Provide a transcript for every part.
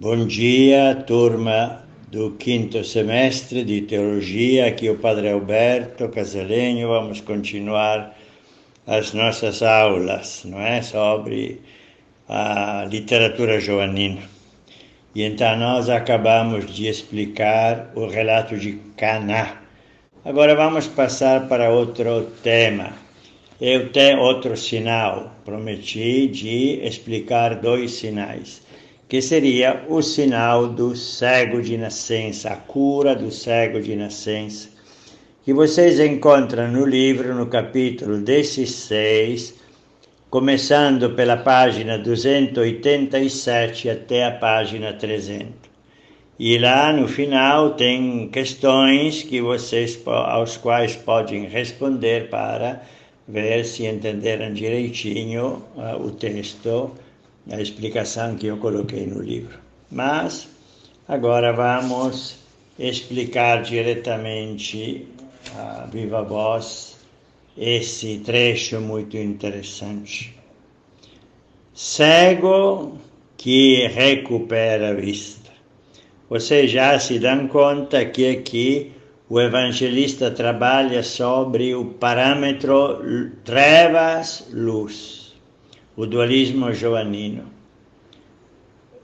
Bom dia, turma do quinto semestre de Teologia. Aqui o Padre Alberto Casalenho. Vamos continuar as nossas aulas, não é? Sobre a literatura joanina. E então nós acabamos de explicar o relato de Caná. Agora vamos passar para outro tema. Eu tenho outro sinal. Prometi de explicar 2 sinais, que seria o sinal do cego de nascença, a cura do cego de nascença, que vocês encontram no livro, no capítulo 16, começando pela página 287 até a página 300. E lá no final tem questões que aos quais podem responder para ver se entenderam direitinho o texto, a explicação que eu coloquei no livro. Mas agora vamos explicar diretamente a viva voz esse trecho muito interessante. Cego que recupera a vista. Vocês já se dão conta que aqui o evangelista trabalha sobre o parâmetro trevas-luz, o dualismo joanino.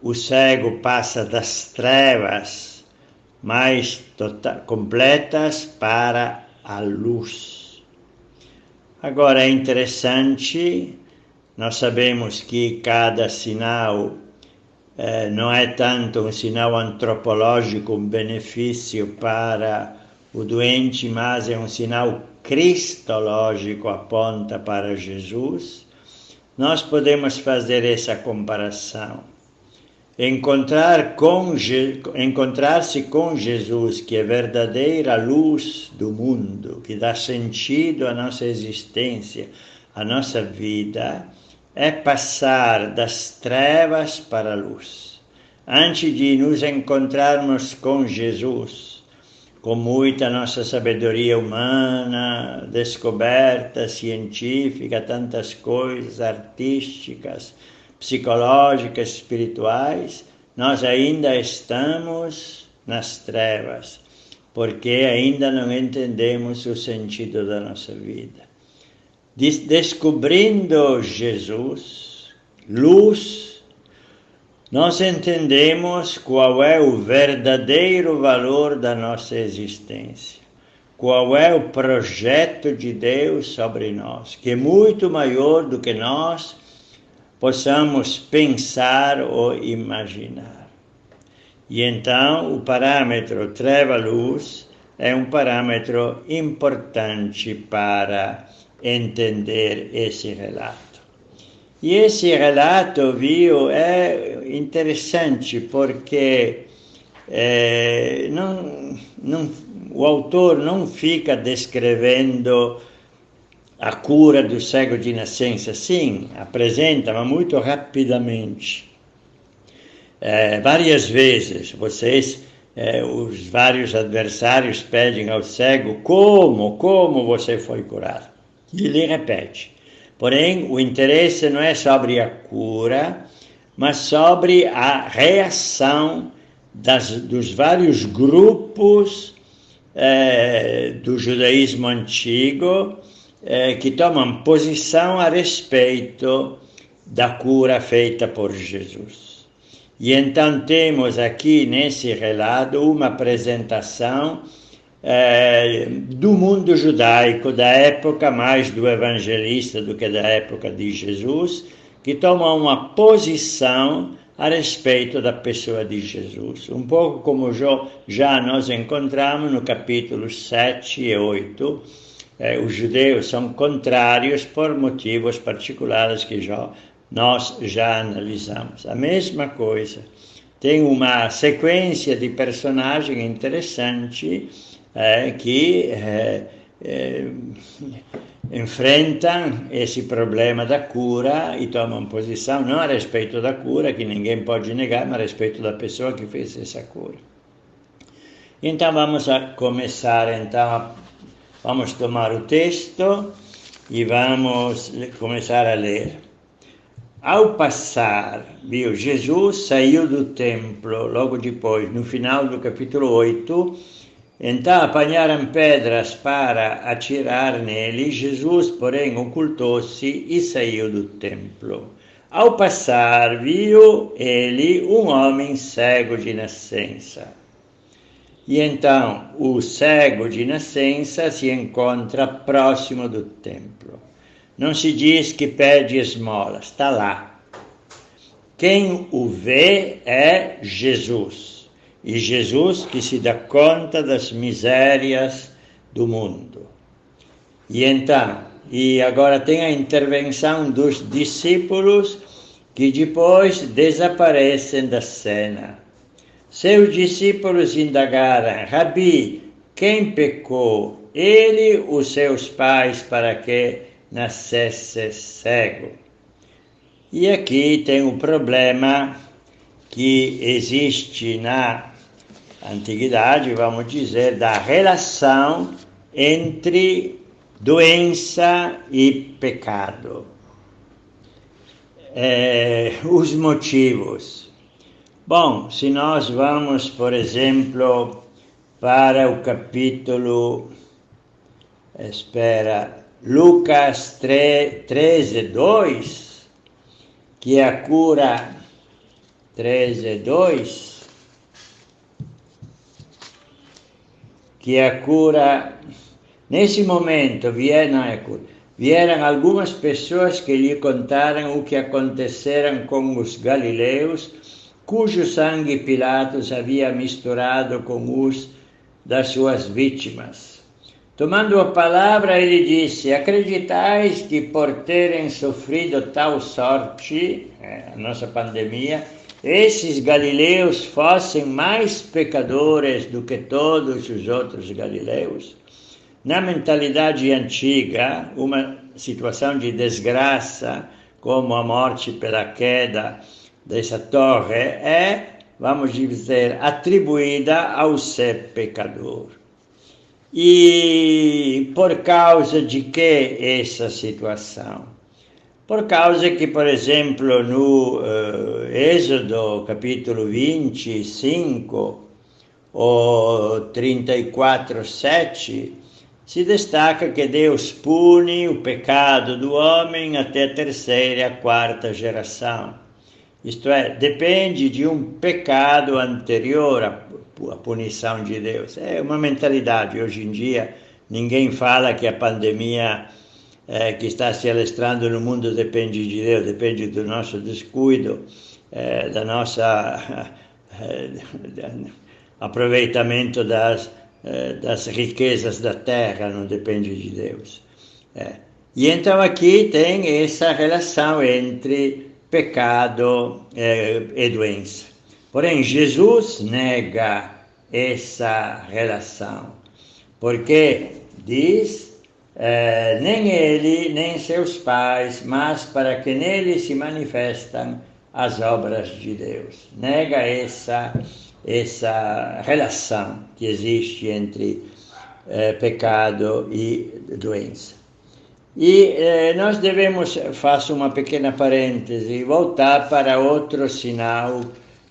O cego passa das trevas mais completas para a luz. Agora é interessante, nós sabemos que cada sinal não é tanto um sinal antropológico, um benefício para o doente, mas é um sinal cristológico, aponta para Jesus. Nós podemos fazer essa comparação. Encontrar-se com Jesus, que é verdadeira luz do mundo, que dá sentido à nossa existência, à nossa vida, é passar das trevas para a luz. Antes de nos encontrarmos com Jesus, com muita nossa sabedoria humana, descoberta científica, tantas coisas artísticas, psicológicas, espirituais, nós ainda estamos nas trevas, porque ainda não entendemos o sentido da nossa vida. Descobrindo Jesus, luz, nós entendemos qual é o verdadeiro valor da nossa existência, qual é o projeto de Deus sobre nós, que é muito maior do que nós possamos pensar ou imaginar. E então o parâmetro treva-luz é um parâmetro importante para entender esse relato. E esse relato, viu, é interessante porque o autor não fica descrevendo a cura do cego de nascença. Sim, apresenta, mas muito rapidamente. Várias vezes os vários adversários pedem ao cego como você foi curado. E ele repete. Porém, o interesse não é sobre a cura, mas sobre a reação dos vários grupos do judaísmo antigo que tomam posição a respeito da cura feita por Jesus. E então temos aqui nesse relato uma apresentação do mundo judaico, da época mais do evangelista do que da época de Jesus, que toma uma posição a respeito da pessoa de Jesus. Um pouco como já nós encontramos no capítulo 7 e 8, os judeus são contrários por motivos particulares que nós já analisamos. A mesma coisa. Tem uma sequência de personagens interessante que enfrentam esse problema da cura e tomam posição não a respeito da cura, que ninguém pode negar, mas a respeito da pessoa que fez essa cura. Então vamos a começar, vamos tomar o texto e vamos começar a ler. Ao passar, viu, Jesus saiu do templo logo depois, no final do capítulo 8, então apanharam pedras para atirar nele. Jesus, porém, ocultou-se e saiu do templo. Ao passar, viu ele um homem cego de nascença. E então o cego de nascença se encontra próximo do templo. Não se diz que pede esmola, está lá. Quem o vê é Jesus. E Jesus que se dá conta das misérias do mundo. E agora tem a intervenção dos discípulos que depois desaparecem da cena. Seus discípulos indagaram: Rabi, quem pecou, ele ou seus pais, para que nascesse cego? E aqui tem um problema que existe na antiguidade, vamos dizer, da relação entre doença e pecado. Os motivos. Bom, se nós vamos, por exemplo, para o capítulo, Lucas 13:2, que é a cura 13:2, que é a cura. Nesse momento vieram algumas pessoas que lhe contaram o que aconteceram com os galileus, cujo sangue Pilatos havia misturado com os das suas vítimas. Tomando a palavra, ele disse: acreditais que por terem sofrido tal sorte, a nossa pandemia, esses galileus fossem mais pecadores do que todos os outros galileus? Na mentalidade antiga, uma situação de desgraça, como a morte pela queda dessa torre, vamos dizer, atribuída ao ser pecador. E por causa de que essa situação? Por causa que, por exemplo, no Êxodo, capítulo 25, ou 34:7, se destaca que Deus pune o pecado do homem até a terceira e a quarta geração. Isto é, depende de um pecado anterior à punição de Deus. É uma mentalidade. Hoje em dia, ninguém fala que a pandemia que está se alastrando no mundo depende de Deus, depende do nosso descuido, da nossa aproveitamento das riquezas da terra, não depende de Deus. E então aqui tem essa relação entre pecado e doença. Porém, Jesus nega essa relação, porque diz, nem ele, nem seus pais, mas para que nele se manifestam as obras de Deus. Nega essa relação que existe entre pecado e doença. E nós devemos, faço uma pequena parêntese, voltar para outro sinal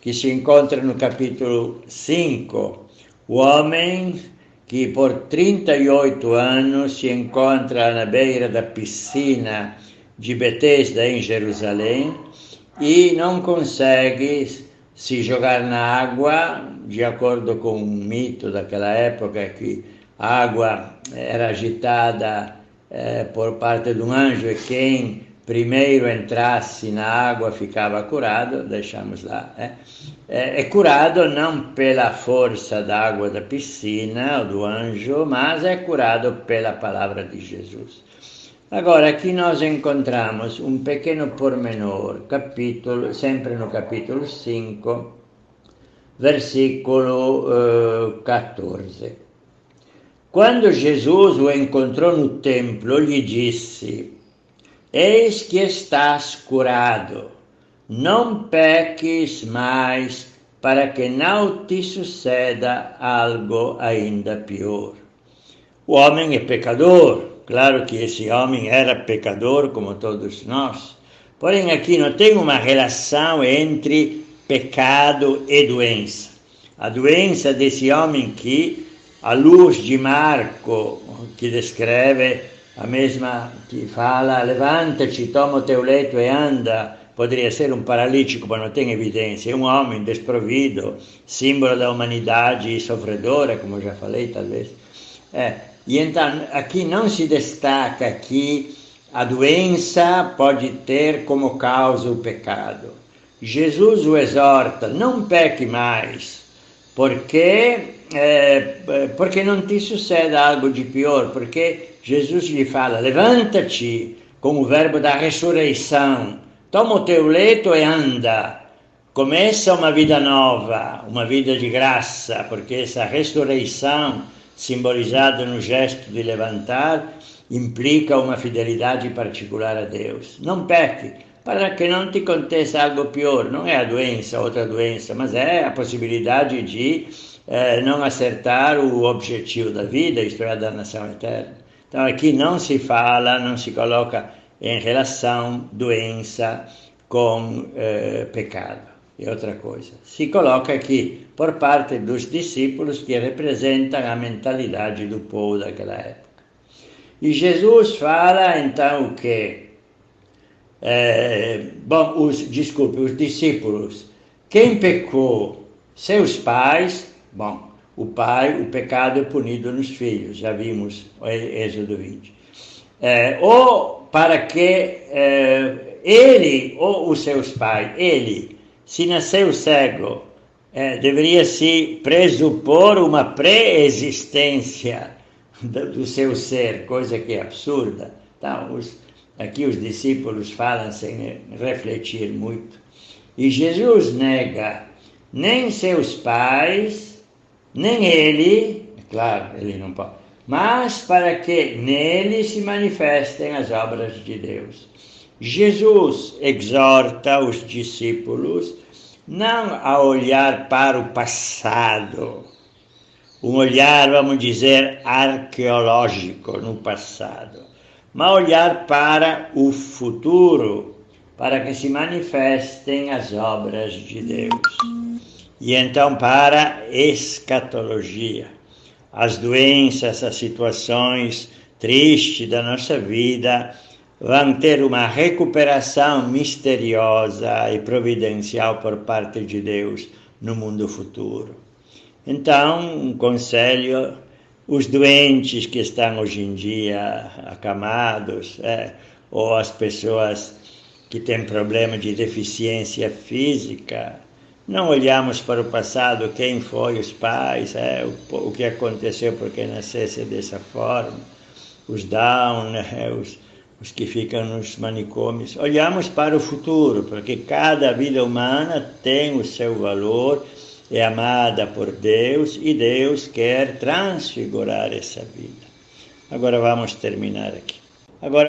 que se encontra no capítulo 5. O homem que por 38 anos se encontra na beira da piscina de Betesda, em Jerusalém, e não consegue se jogar na água, de acordo com um mito daquela época, que a água era agitada por parte de um anjo, e quem primeiro entrasse na água ficava curado. Deixamos lá. É curado não pela força da água da piscina ou do anjo, mas é curado pela palavra de Jesus. Agora, aqui nós encontramos um pequeno pormenor, sempre no capítulo 5, versículo 14. Quando Jesus o encontrou no templo, lhe disse: eis que estás curado, não peques mais, para que não te suceda algo ainda pior. O homem é pecador, claro que esse homem era pecador como todos nós, Porém, aqui não tem uma relação entre pecado e doença. A doença desse homem que, à luz de Marco, que descreve a mesma, que fala, levanta-te, toma o teu leito e anda, poderia ser um paralítico, mas não tem evidência, é um homem desprovido, símbolo da humanidade sofredora, como já falei, talvez. E então, aqui não se destaca que a doença pode ter como causa o pecado. Jesus o exorta, não peque mais, porque não te suceda algo de pior, porque Jesus lhe fala, levanta-te, com o verbo da ressurreição, toma o teu leito e anda, começa uma vida nova, uma vida de graça, porque essa ressurreição, simbolizada no gesto de levantar, implica uma fidelidade particular a Deus. Não peque, para que não te aconteça algo pior. Não é a doença, outra doença, mas é a possibilidade de não acertar o objetivo da vida, isto é, a danação eterna. Então aqui não se fala, não se coloca em relação doença com pecado. E outra coisa, se coloca aqui por parte dos discípulos que representam a mentalidade do povo daquela época. E Jesus fala então que, os discípulos, quem pecou? Seus pais. Bom, o pecado é punido nos filhos, já vimos Êxodo 20. Ou para que ele ou os seus pais, ele, se nasceu cego, deveria se pressupor uma pré-existência do seu ser, coisa que é absurda. Então, aqui os discípulos falam sem refletir muito. E Jesus nega nem seus pais, nem ele, é claro, ele não pode, mas para que nele se manifestem as obras de Deus. Jesus exorta os discípulos não a olhar para o passado, um olhar, vamos dizer, arqueológico no passado, mas olhar para o futuro, para que se manifestem as obras de Deus. E então para a escatologia, as doenças, as situações tristes da nossa vida vão ter uma recuperação misteriosa e providencial por parte de Deus no mundo futuro. Então, um conselho, os doentes que estão hoje em dia acamados, ou as pessoas que têm problema de deficiência física, não olhamos para o passado, quem foi os pais, o que aconteceu porque nascesse dessa forma, os Down, os que ficam nos manicômios. Olhamos para o futuro, porque cada vida humana tem o seu valor, é amada por Deus e Deus quer transfigurar essa vida. Agora vamos terminar aqui. Agora